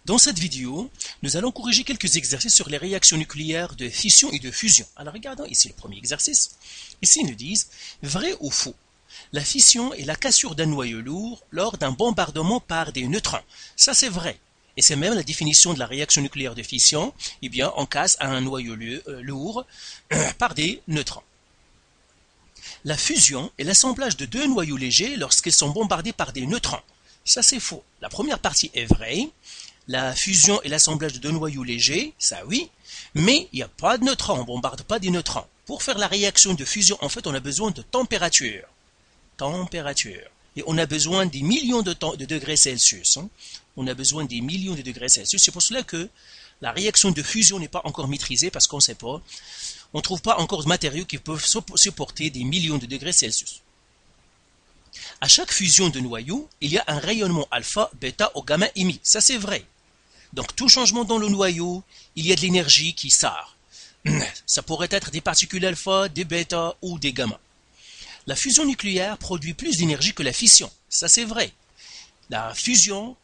Dans cette vidéo, nous allons corriger quelques exercices sur les réactions nucléaires de fission et de fusion. Alors regardons ici le premier exercice. Ici, ils nous disent vrai ou faux. La fission est la cassure d'un noyau lourd lors d'un bombardement par des neutrons. Ça, c'est vrai. Et c'est même la définition de la réaction nucléaire de fission. Eh bien, on casse un noyau lourd par des neutrons. La fusion est l'assemblage de deux noyaux légers lorsqu'ils sont bombardés par des neutrons. Ça, c'est faux. La première partie est vraie. La fusion est l'assemblage de deux noyaux légers, ça oui, mais il n'y a pas de neutrons, on ne bombarde pas des neutrons. Pour faire la réaction de fusion, en fait, on a besoin de température. Et on a besoin des millions de degrés Celsius. On a besoin des millions de degrés Celsius. C'est pour cela que la réaction de fusion n'est pas encore maîtrisée, parce qu'on ne sait pas. On ne trouve pas encore de matériaux qui peuvent supporter des millions de degrés Celsius. À chaque fusion de noyaux, il y a un rayonnement alpha, bêta ou gamma émis. Ça, c'est vrai. Donc, tout changement dans le noyau, il y a de l'énergie qui sort. Ça pourrait être des particules alpha, des bêta ou des gamma. La fusion nucléaire produit plus d'énergie que la fission. Ça, c'est vrai. La fusion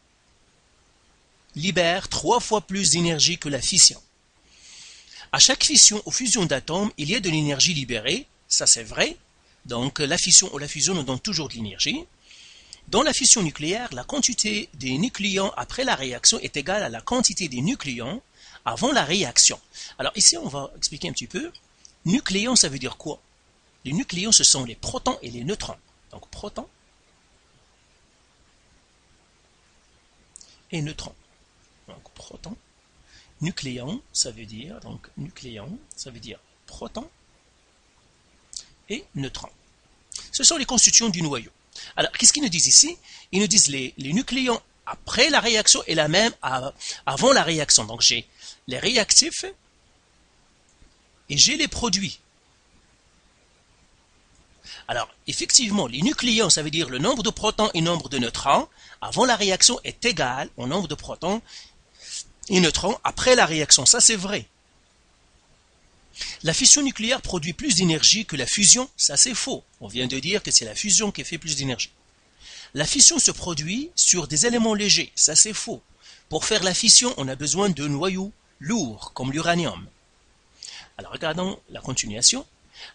libère 3 fois plus d'énergie que la fission. À chaque fission ou fusion d'atomes, il y a de l'énergie libérée. Ça, c'est vrai. Donc, la fission ou la fusion nous donne toujours de l'énergie. Dans la fission nucléaire, la quantité des nucléons après la réaction est égale à la quantité des nucléons avant la réaction. Alors ici, on va expliquer un petit peu. Nucléons, ça veut dire quoi? Les nucléons, ce sont les protons et les neutrons. Donc, protons et neutrons. Donc, protons. Nucléons, ça veut dire, protons et neutrons. Ce sont les constituants du noyau. Alors, qu'est-ce qu'ils nous disent ici? Ils nous disent les nucléons après la réaction et la même avant la réaction. Donc, j'ai les réactifs et j'ai les produits. Alors, effectivement, les nucléons, ça veut dire le nombre de protons et le nombre de neutrons avant la réaction est égal au nombre de protons et neutrons après la réaction. Ça, c'est vrai. La fission nucléaire produit plus d'énergie que la fusion, ça c'est faux. On vient de dire que c'est la fusion qui fait plus d'énergie. La fission se produit sur des éléments légers, ça c'est faux. Pour faire la fission, on a besoin de noyaux lourds, comme l'uranium. Alors regardons la continuation.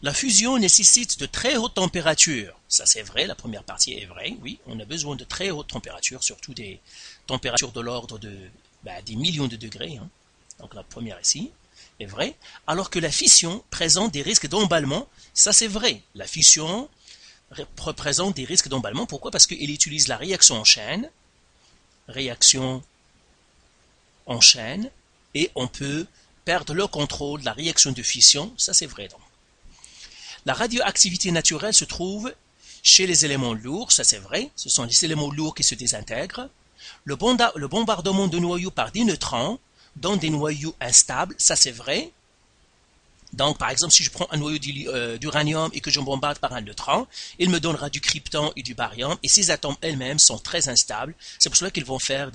La fusion nécessite de très hautes températures. Ça c'est vrai, la première partie est vraie, oui. On a besoin de très hautes températures, surtout des températures de l'ordre de des millions de degrés. Donc la première ici est vrai, alors que la fission présente des risques d'emballement. Ça, c'est vrai. La fission présente des risques d'emballement. Pourquoi? Parce qu'il utilise la réaction en chaîne. Et on peut perdre le contrôle de la réaction de fission. Ça, c'est vrai. Donc. La radioactivité naturelle se trouve chez les éléments lourds. Ça, c'est vrai. Ce sont les éléments lourds qui se désintègrent. Le bombardement de noyaux par des neutrons dans des noyaux instables, ça c'est vrai. Donc par exemple, si je prends un noyau d'uranium et que je bombarde par un neutron, il me donnera du krypton et du baryum, et ces atomes elles-mêmes sont très instables. C'est pour cela qu'ils vont faire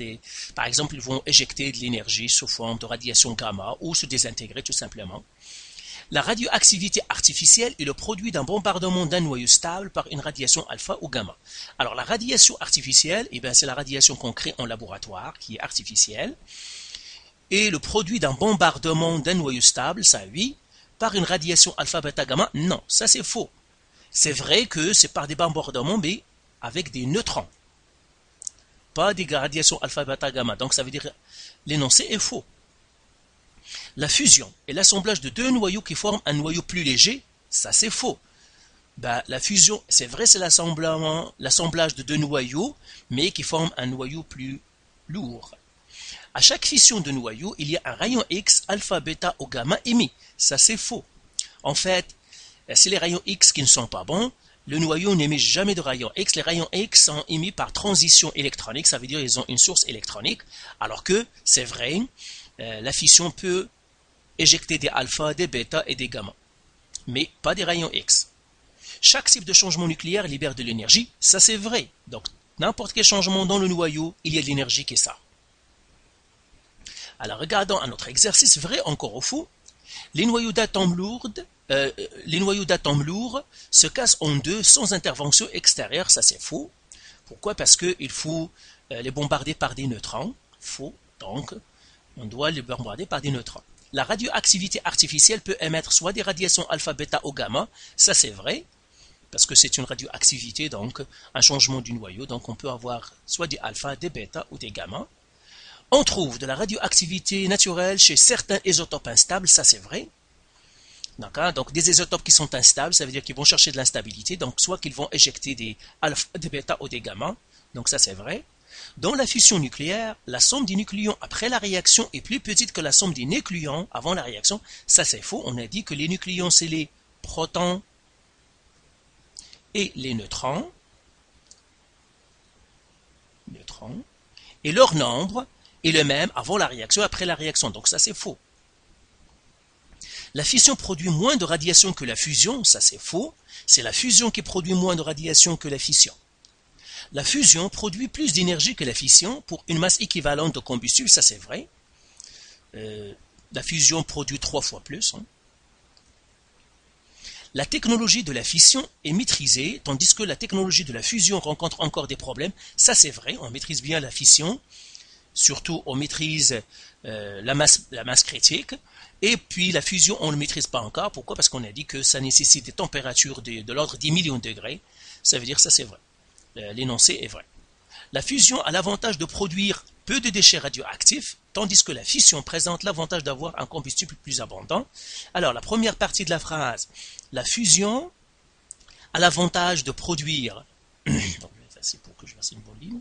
par exemple, ils vont éjecter de l'énergie sous forme de radiation gamma ou se désintégrer tout simplement. La radioactivité artificielle est le produit d'un bombardement d'un noyau stable par une radiation alpha ou gamma. Alors la radiation artificielle, c'est la radiation qu'on crée en laboratoire, qui est artificielle. Et le produit d'un bombardement d'un noyau stable, ça oui, par une radiation alpha, bêta, gamma, non, ça c'est faux. C'est vrai que c'est par des bombardements, mais avec des neutrons. Pas des radiations alpha, bêta, gamma. Donc ça veut dire l'énoncé est faux. La fusion est l'assemblage de deux noyaux qui forment un noyau plus léger, ça c'est faux. La fusion, c'est vrai, c'est l'assemblage de deux noyaux, mais qui forment un noyau plus lourd. À chaque fission de noyau, il y a un rayon X, alpha, bêta ou gamma émis. Ça, c'est faux. En fait, c'est les rayons X qui ne sont pas bons. Le noyau n'émet jamais de rayons X. Les rayons X sont émis par transition électronique. Ça veut dire qu'ils ont une source électronique. Alors que, c'est vrai, la fission peut éjecter des alpha, des bêta et des gamma. Mais pas des rayons X. Chaque cycle de changement nucléaire libère de l'énergie. Ça, c'est vrai. Donc, n'importe quel changement dans le noyau, il y a de l'énergie qui sort. Alors, regardons un autre exercice, vrai encore ou faux. Les noyaux d'atomes lourds se cassent en deux sans intervention extérieure, ça c'est faux. Pourquoi? Parce qu'il faut les bombarder par des neutrons. Faux. Donc, on doit les bombarder par des neutrons. La radioactivité artificielle peut émettre soit des radiations alpha, bêta ou gamma, ça c'est vrai, parce que c'est une radioactivité, donc un changement du noyau, donc on peut avoir soit des alpha, des bêta ou des gamma. On trouve de la radioactivité naturelle chez certains isotopes instables, ça c'est vrai. Donc des isotopes qui sont instables, ça veut dire qu'ils vont chercher de l'instabilité, donc soit qu'ils vont éjecter des alpha, des bêta ou des gamma, donc ça c'est vrai. Dans la fusion nucléaire, la somme des nucléons après la réaction est plus petite que la somme des nucléons avant la réaction, ça c'est faux, on a dit que les nucléons c'est les protons et les neutrons, et leur nombre est le même avant la réaction et après la réaction, donc ça c'est faux. La fission produit moins de radiation que la fusion, ça c'est faux. C'est la fusion qui produit moins de radiation que la fission. La fusion produit plus d'énergie que la fission pour une masse équivalente de combustible, ça c'est vrai. La fusion produit 3 fois plus. La technologie de la fission est maîtrisée, tandis que la technologie de la fusion rencontre encore des problèmes. Ça c'est vrai, on maîtrise bien la fission, surtout on maîtrise la masse critique. Et puis la fusion, on ne le maîtrise pas encore. Pourquoi? Parce qu'on a dit que ça nécessite des températures de l'ordre des millions de degrés. Ça veut dire que ça c'est vrai. L'énoncé est vrai. La fusion a l'avantage de produire peu de déchets radioactifs, tandis que la fission présente l'avantage d'avoir un combustible plus abondant. Alors la première partie de la phrase, la fusion a l'avantage de produire... Donc, c'est pour que je fasse une bonne ligne.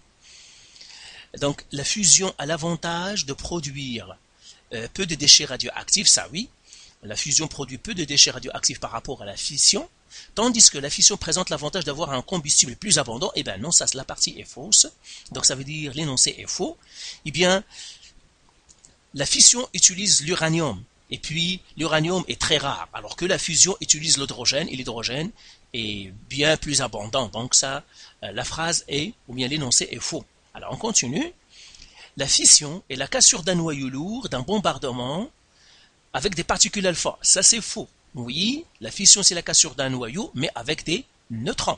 Donc la fusion a l'avantage de produire peu de déchets radioactifs, ça oui. La fusion produit peu de déchets radioactifs par rapport à la fission, tandis que la fission présente l'avantage d'avoir un combustible plus abondant. Eh bien non, ça la partie est fausse. Donc ça veut dire l'énoncé est faux. Eh bien, la fission utilise l'uranium, et puis l'uranium est très rare, alors que la fusion utilise l'hydrogène, et l'hydrogène est bien plus abondant. Donc ça, la phrase est, ou bien l'énoncé est faux. Alors on continue. La fission est la cassure d'un noyau lourd, d'un bombardement avec des particules alpha. Ça c'est faux. Oui, la fission c'est la cassure d'un noyau, mais avec des neutrons,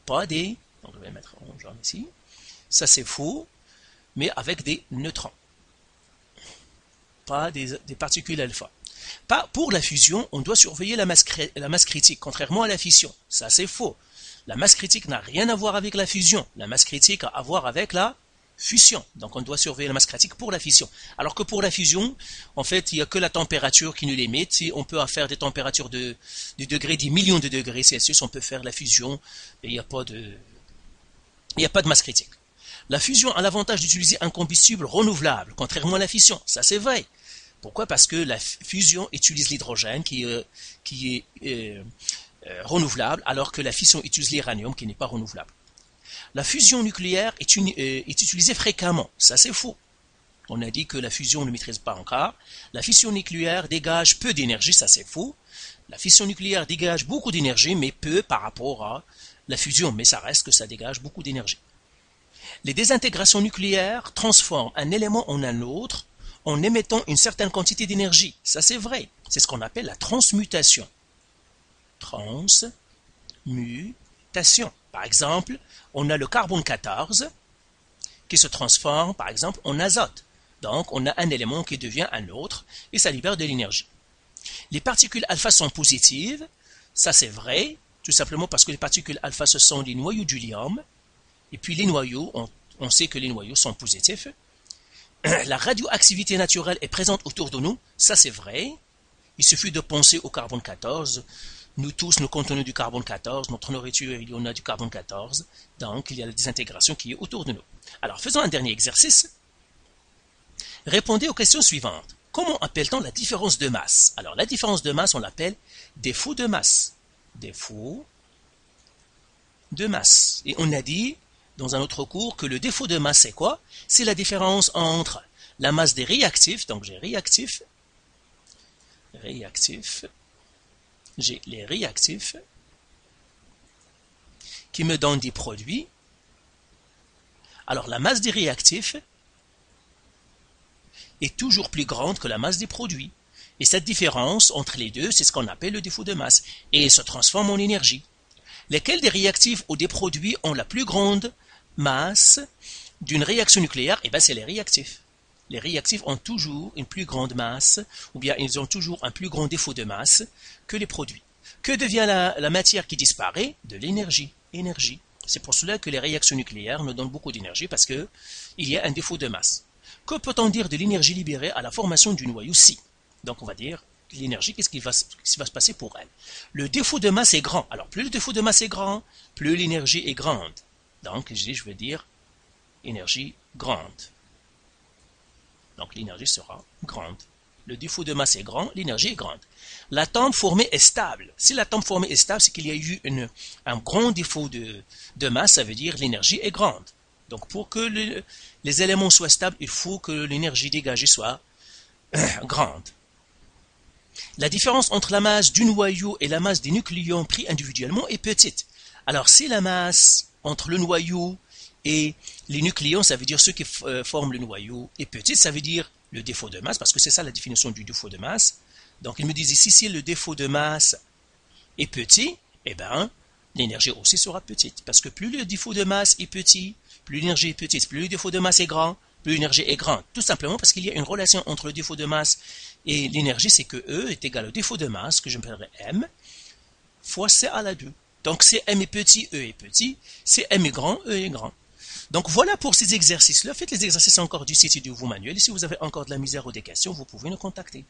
pas des... Donc je vais mettre en jaune ici. Ça c'est faux, mais avec des neutrons, pas des particules alpha. Pas pour la fusion, on doit surveiller la masse critique, contrairement à la fission. Ça c'est faux. La masse critique n'a rien à voir avec la fusion. La masse critique a à voir avec la fusion. Donc on doit surveiller la masse critique pour la fission. Alors que pour la fusion, en fait, il n'y a que la température qui nous limite. Si on peut faire des températures de degrés, des millions de degrés Celsius, on peut faire la fusion, et il n'y a pas de masse critique. La fusion a l'avantage d'utiliser un combustible renouvelable, contrairement à la fission. Ça c'est vrai. Pourquoi? Parce que la fusion utilise l'hydrogène qui est renouvelable, alors que la fission utilise l'uranium qui n'est pas renouvelable. La fusion nucléaire est utilisée fréquemment. Ça, c'est faux. On a dit que la fusion ne maîtrise pas encore. La fission nucléaire dégage peu d'énergie. Ça, c'est faux. La fission nucléaire dégage beaucoup d'énergie, mais peu par rapport à la fusion. Mais ça reste que ça dégage beaucoup d'énergie. Les désintégrations nucléaires transforment un élément en un autre en émettant une certaine quantité d'énergie. Ça, c'est vrai. C'est ce qu'on appelle la transmutation. Transmutation. Par exemple, on a le carbone 14 qui se transforme, par exemple, en azote. Donc, on a un élément qui devient un autre et ça libère de l'énergie. Les particules alpha sont positives. Ça, c'est vrai, tout simplement parce que les particules alpha, ce sont les noyaux d'hélium. Et puis, les noyaux, on sait que les noyaux sont positifs. La radioactivité naturelle est présente autour de nous. Ça, c'est vrai. Il suffit de penser au carbone 14. Nous tous, nous contenons du carbone 14, notre nourriture, il y en a du carbone 14, donc il y a la désintégration qui est autour de nous. Alors, faisons un dernier exercice. Répondez aux questions suivantes. Comment appelle-t-on la différence de masse? Alors, la différence de masse, on l'appelle défaut de masse. Défaut de masse. Et on a dit, dans un autre cours, que le défaut de masse, c'est quoi? C'est la différence entre la masse des réactifs, donc j'ai réactifs, j'ai les réactifs qui me donnent des produits. Alors la masse des réactifs est toujours plus grande que la masse des produits. Et cette différence entre les deux, c'est ce qu'on appelle le défaut de masse. Et il se transforme en énergie. Lesquels des réactifs ou des produits ont la plus grande masse d'une réaction nucléaire? Eh bien, c'est les réactifs. les réactifs ont toujours une plus grande masse, ou bien ils ont toujours un plus grand défaut de masse que les produits. Que devient la matière qui disparaît? De l'énergie. Énergie. C'est pour cela que les réactions nucléaires nous donnent beaucoup d'énergie, parce qu'il y a un défaut de masse. Que peut-on dire de l'énergie libérée à la formation du noyau Si? Donc on va dire l'énergie, qu'est-ce qui va se passer pour elle? Le défaut de masse est grand. Alors plus le défaut de masse est grand, plus l'énergie est grande. Donc je vais dire énergie grande. Donc l'énergie sera grande. Le défaut de masse est grand, l'énergie est grande. L'atome formé est stable. Si l'atome formé est stable, c'est qu'il y a eu un grand défaut de masse, ça veut dire l'énergie est grande. Donc pour que les éléments soient stables, il faut que l'énergie dégagée soit grande. La différence entre la masse du noyau et la masse des nucléons pris individuellement est petite. Alors si la masse entre le noyau et les nucléons, ça veut dire ceux qui forment le noyau, est petite, ça veut dire le défaut de masse, parce que c'est ça la définition du défaut de masse. Donc ils me disent ici, si le défaut de masse est petit, eh bien l'énergie aussi sera petite, parce que plus le défaut de masse est petit, plus l'énergie est petite, plus le défaut de masse est grand, plus l'énergie est grande. Tout simplement parce qu'il y a une relation entre le défaut de masse et l'énergie, c'est que E est égal au défaut de masse, que je m'appellerai M, fois C à la 2. Donc si M est petit, E est petit, si M est grand, E est grand. Donc voilà pour ces exercices-là. Faites les exercices encore du site et de vos manuels. Et si vous avez encore de la misère ou des questions, vous pouvez nous contacter.